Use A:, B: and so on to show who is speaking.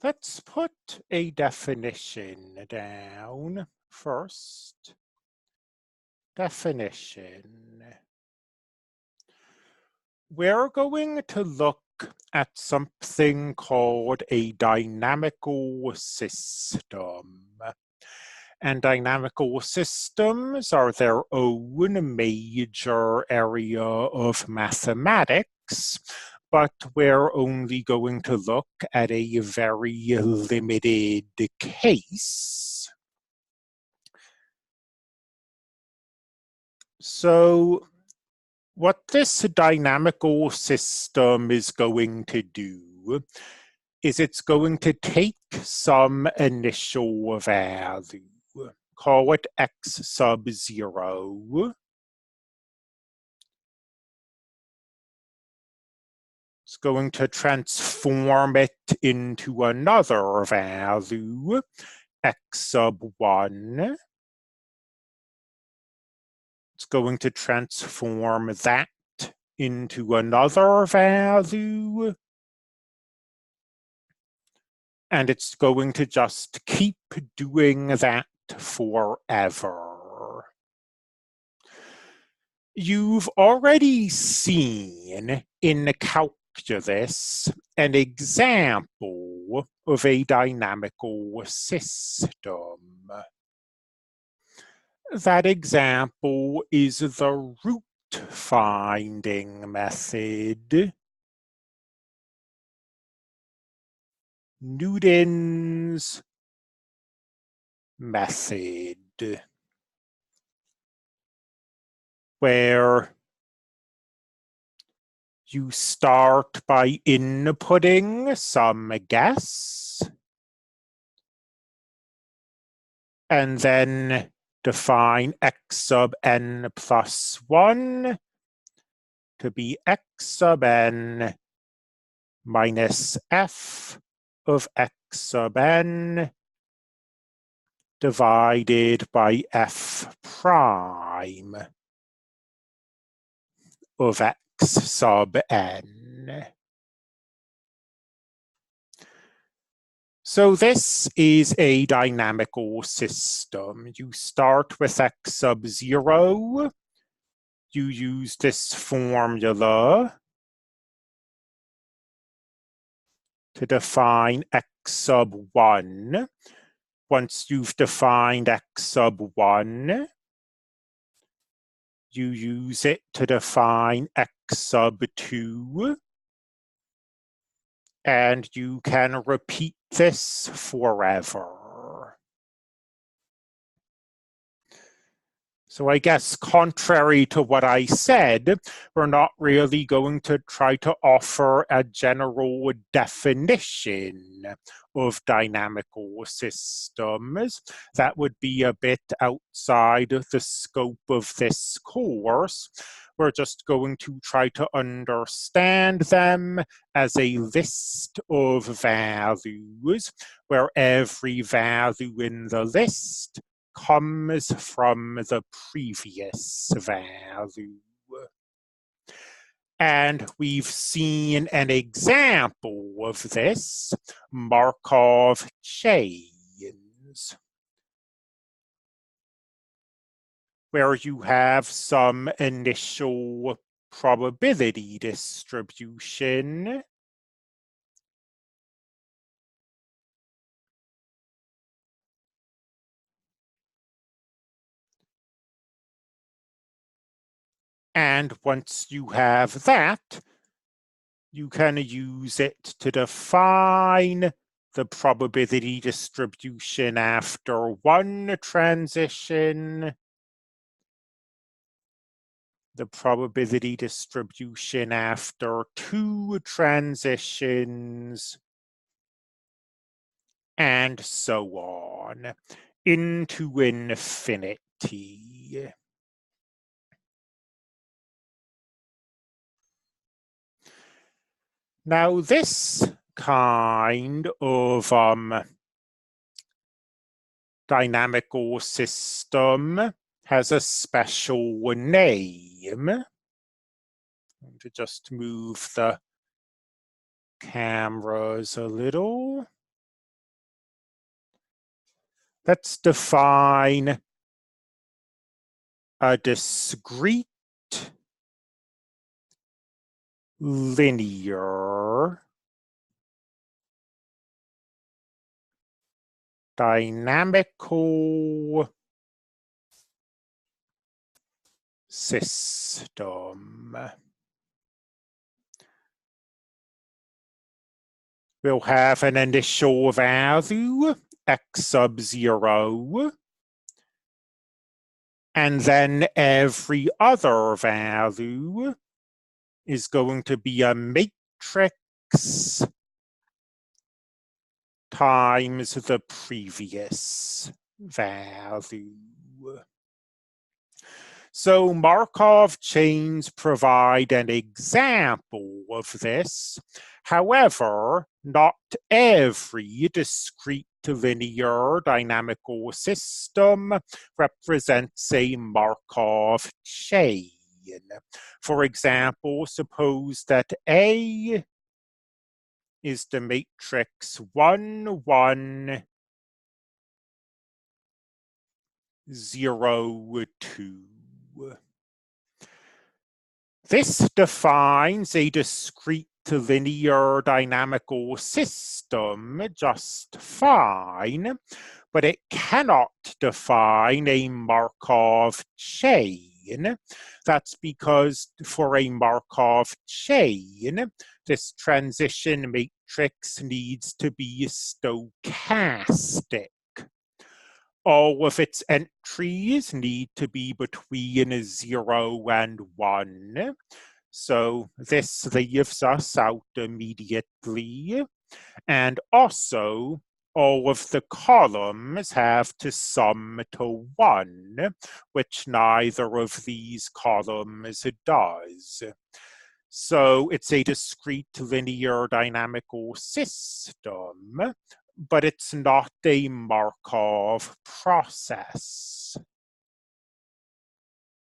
A: Let's put a definition down first. Definition. We're going to look at something called a dynamical system. And dynamical systems are their own major area of mathematics, but we're only going to look at a very limited case. So what this dynamical system is going to do is it's going to take some initial value, call it x sub 0. It's going to transform it into another value, x sub 1. It's going to transform that into another value. And it's going to just keep doing that forever. You've already seen in calculus an example of a dynamical system. That example is the root finding method. Newton's method, where you start by inputting some guess and then define x sub n plus 1 to be x sub n minus f of x sub n divided by f prime of x sub n. So this is a dynamical system. You start with x sub 0. You use this formula to define x sub 1. Once you've defined x sub 1, you use it to define x sub 2. And you can repeat this forever. So I guess contrary to what I said, we're not really going to try to offer a general definition of dynamical systems. That would be a bit outside of the scope of this course. We're just going to try to understand them as a list of values, where every value in the list comes from the previous value. And we've seen an example of this, Markov chains, where you have some initial probability distribution and once you have that, you can use it to define the probability distribution after one transition, the probability distribution after two transitions, and so on, into infinity. Now, this kind of dynamical system has a special name. I'm going to just move the cameras a little. Let's define a discrete linear dynamical system. We'll have an initial value, x sub 0, and then every other value is going to be a matrix times the previous value. So Markov chains provide an example of this. However, not every discrete linear dynamical system represents a Markov chain. For example, suppose that A is the matrix 1, 1, 0, 2. This defines a discrete linear dynamical system just fine, but it cannot define a Markov chain. That's because for a Markov chain, this transition matrix needs to be stochastic. All of its entries need to be between 0 and 1. So this leaves us out immediately. And also, all of the columns have to sum to 1, which neither of these columns does. So it's a discrete linear dynamical system, but it's not a Markov process.